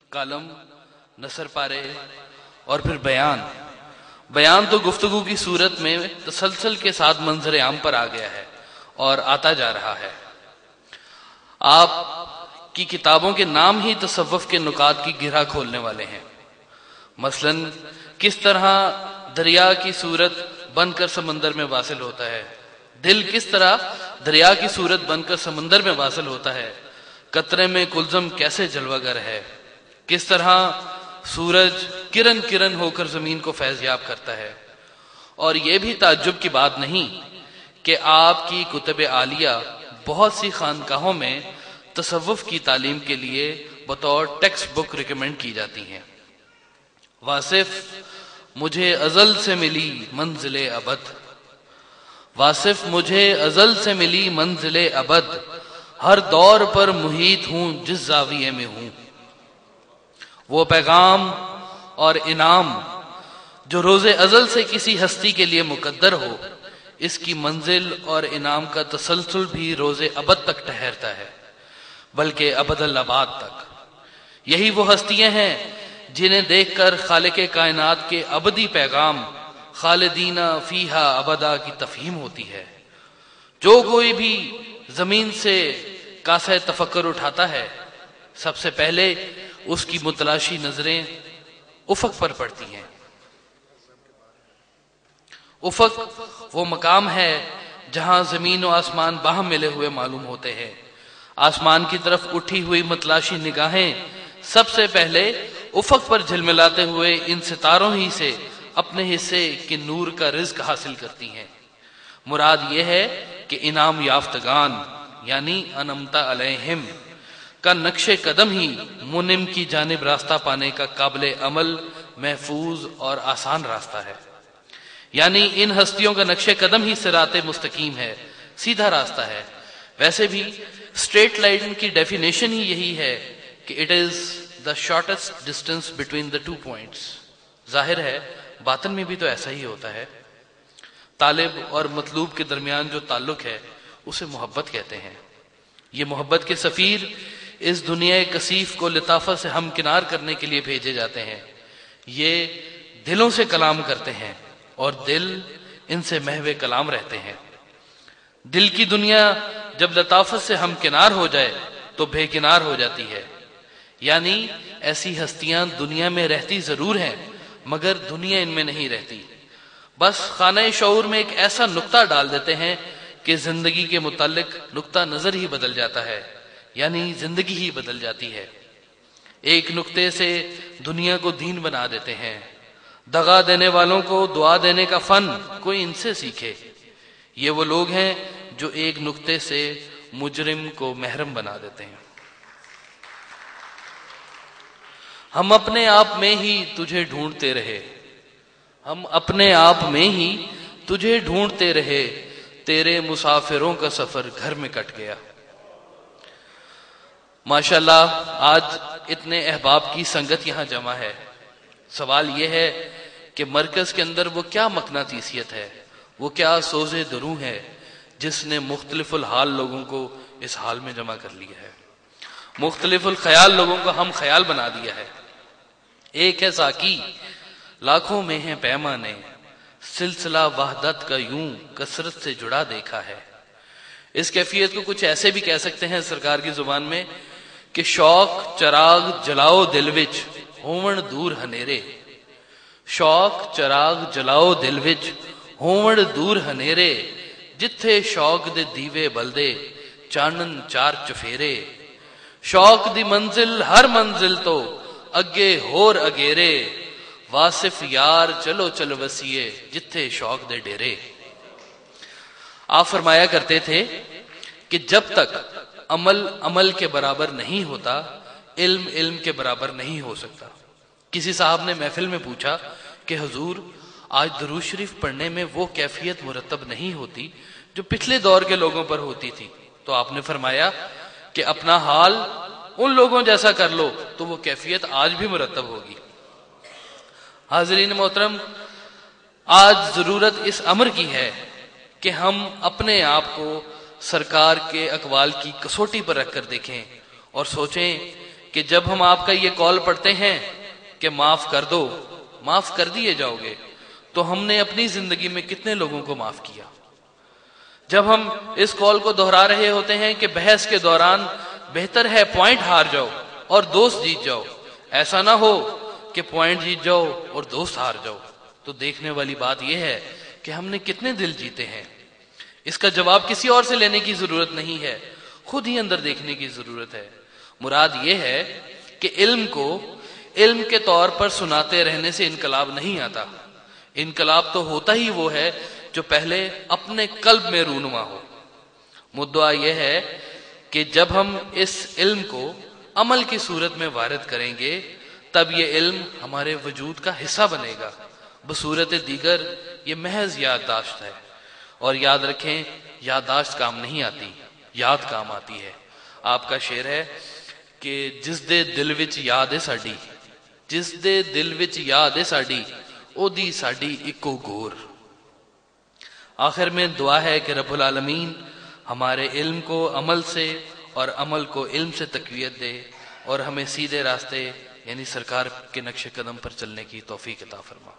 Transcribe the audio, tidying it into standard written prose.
Column, نثر پارے اور پھر بیان۔ بیان تو گفتگو کی صورت میں تسلسل کے ساتھ منظر عام پر آ گیا ہے اور آتا جا رہا ہے۔ آپ کی کتابوں کے نام ہی تصوف کے نکات کی گرہ کھولنے والے ہیں۔ مثلا کس طرح دریا کی صورت بن کر سمندر میں واصل ہوتا ہے، دل کس طرح دریا کی صورت بن کر سمندر میں واصل ہوتا ہے، قطرے میں کلزم کیسے جلوہ گر ہے، کس طرح سورج کرن کرن ہو کر زمین کو فیضیاب کرتا ہے۔ اور یہ بھی تعجب کی بات نہیں کہ آپ کی کتب عالیہ بہت سی خانقاہوں میں تصوف کی تعلیم کے لیے بطور ٹیکسٹ بک ریکمینڈ کی جاتی ہیں۔ واصف مجھے ازل سے ملی منزل ابد، واصف مجھے ازل سے ملی منزل ابد، ہر دور پر محیط ہوں جس زاویے میں ہوں۔ وہ پیغام اور انعام جو روز ازل سے کسی ہستی کے لیے مقدر ہو، اس کی منزل اور انعام کا تسلسل بھی روز ابد تک ٹھہرتا ہے، بلکہ ابد الاباد تک۔ یہی وہ ہستیاں ہیں جنہیں دیکھ کر خالق کائنات کے ابدی پیغام خالدین فیہا ابدا کی تفہیم ہوتی ہے۔ جو کوئی بھی زمین سے کاسہ تفکر اٹھاتا ہے، سب سے پہلے اس کی متلاشی نظریں افق پر پڑتی ہیں۔ افق وہ مقام ہے جہاں زمین و آسمان باہم ملے ہوئے معلوم ہوتے ہیں۔ آسمان کی طرف اٹھی ہوئی متلاشی نگاہیں سب سے پہلے افق پر جھلملاتے ہوئے ان ستاروں ہی سے اپنے حصے کے نور کا رزق حاصل کرتی ہیں۔ مراد یہ ہے کہ انعام یافتگان یعنی انمتا علیہم کا نقش قدم ہی منعم کی جانب راستہ پانے کا قابل عمل، محفوظ اور آسان راستہ ہے۔ یعنی ان ہستیوں کا نقش قدم ہی صراط مستقیم ہے، سیدھا راستہ ہے۔ ویسے بھی اسٹریٹ لائن کی ڈیفینیشن ہی یہی ہے کہ it is the shortest distance between the 2 points۔ ظاہر ہے باطن میں بھی تو ایسا ہی ہوتا ہے۔ طالب اور مطلوب کے درمیان جو تعلق ہے اسے محبت کہتے ہیں۔ یہ محبت کے سفیر اس دنیا کثیف کو لطافت سے ہمکنار کرنے کے لیے بھیجے جاتے ہیں۔ یہ دلوں سے کلام کرتے ہیں اور دل ان سے محو کلام رہتے ہیں۔ دل کی دنیا جب لطافت سے ہمکنار ہو جائے تو بے کنار ہو جاتی ہے۔ یعنی ایسی ہستیاں دنیا میں رہتی ضرور ہیں مگر دنیا ان میں نہیں رہتی، بس خانہ شعور میں ایک ایسا نقطہ ڈال دیتے ہیں کہ زندگی کے متعلق نقطہ نظر ہی بدل جاتا ہے، یعنی زندگی ہی بدل جاتی ہے۔ ایک نقطے سے دنیا کو دین بنا دیتے ہیں۔ دغا دینے والوں کو دعا دینے کا فن کوئی ان سے سیکھے۔ یہ وہ لوگ ہیں جو ایک نقطے سے مجرم کو محرم بنا دیتے ہیں۔ ہم اپنے آپ میں ہی تجھے ڈھونڈتے رہے، ہم اپنے آپ میں ہی تجھے ڈھونڈتے رہے، تیرے مسافروں کا سفر گھر میں کٹ گیا۔ ماشاءاللہ آج اتنے احباب کی سنگت یہاں جمع ہے۔ سوال یہ ہے کہ مرکز کے اندر وہ کیا مقناطیسیت ہے، وہ کیا سوز دروں ہے جس نے مختلف الحال لوگوں کو اس حال میں جمع کر لیا ہے، مختلف الخیال لوگوں کو ہم خیال بنا دیا ہے۔ ایک ہے ساقی لاکھوں میں ہیں پیمانے، سلسلہ وحدت کا یوں کثرت سے جڑا دیکھا ہے۔ اس کیفیت کو کچھ ایسے بھی کہہ سکتے ہیں سرکار کی زبان میں کہ شوق چراغ جلاؤ دل وچ ہون دور ہنیرے، شوق چراغ جلاؤ دل وچ ہون دور ہنیرے، جتھے شوق دے دیوے بلدے چانن چار چفیرے، شوق دی منزل ہر منزل تو اگے ہور اگیرے، واصف یار چلو چل وسیے جتھے شوق دے ڈیرے۔ آپ فرمایا کرتے تھے کہ جب تک عمل عمل کے برابر نہیں ہوتا، علم علم کے برابر نہیں ہو سکتا۔ کسی صاحب نے محفل میں پوچھا کہ حضور آج درود شریف پڑھنے میں وہ کیفیت مرتب نہیں ہوتی جو پچھلے دور کے لوگوں پر ہوتی تھی، تو آپ نے فرمایا کہ اپنا حال ان لوگوں جیسا کر لو تو وہ کیفیت آج بھی مرتب ہوگی۔ حاضرین محترم، آج ضرورت اس امر کی ہے کہ ہم اپنے آپ کو سرکار کے اقوال کی کسوٹی پر رکھ کر دیکھیں اور سوچیں کہ جب ہم آپ کا یہ کال پڑھتے ہیں کہ معاف کر دو، معاف کر دیے جاؤ گے، تو ہم نے اپنی زندگی میں کتنے لوگوں کو معاف کیا؟ جب ہم اس کال کو دہرا رہے ہوتے ہیں کہ بحث کے دوران بہتر ہے پوائنٹ ہار جاؤ اور دوست جیت جاؤ، ایسا نہ ہو کہ پوائنٹ جیت جاؤ اور دوست ہار جاؤ، تو دیکھنے والی بات یہ ہے کہ ہم نے کتنے دل جیتے ہیں۔ اس کا جواب کسی اور سے لینے کی ضرورت نہیں ہے، خود ہی اندر دیکھنے کی ضرورت ہے۔ مراد یہ ہے کہ علم کو علم کے طور پر سناتے رہنے سے انقلاب نہیں آتا، انقلاب تو ہوتا ہی وہ ہے جو پہلے اپنے قلب میں رونما ہو۔ مدعا یہ ہے کہ جب ہم اس علم کو عمل کی صورت میں وارد کریں گے تب یہ علم ہمارے وجود کا حصہ بنے گا، بصورت دیگر یہ محض یادداشت ہے۔ اور یاد رکھیں، یادداشت کام نہیں آتی، یاد کام آتی ہے۔ آپ کا شعر ہے کہ جس دے دل وچ یاد ہے ساڈی، جس دے دل وچ یاد ہے ساڈی، او دی ساڈی اکو گور۔ آخر میں دعا ہے کہ رب العالمین ہمارے علم کو عمل سے اور عمل کو علم سے تقویت دے اور ہمیں سیدھے راستے یعنی سرکار کے نقش قدم پر چلنے کی توفیق عطا فرما۔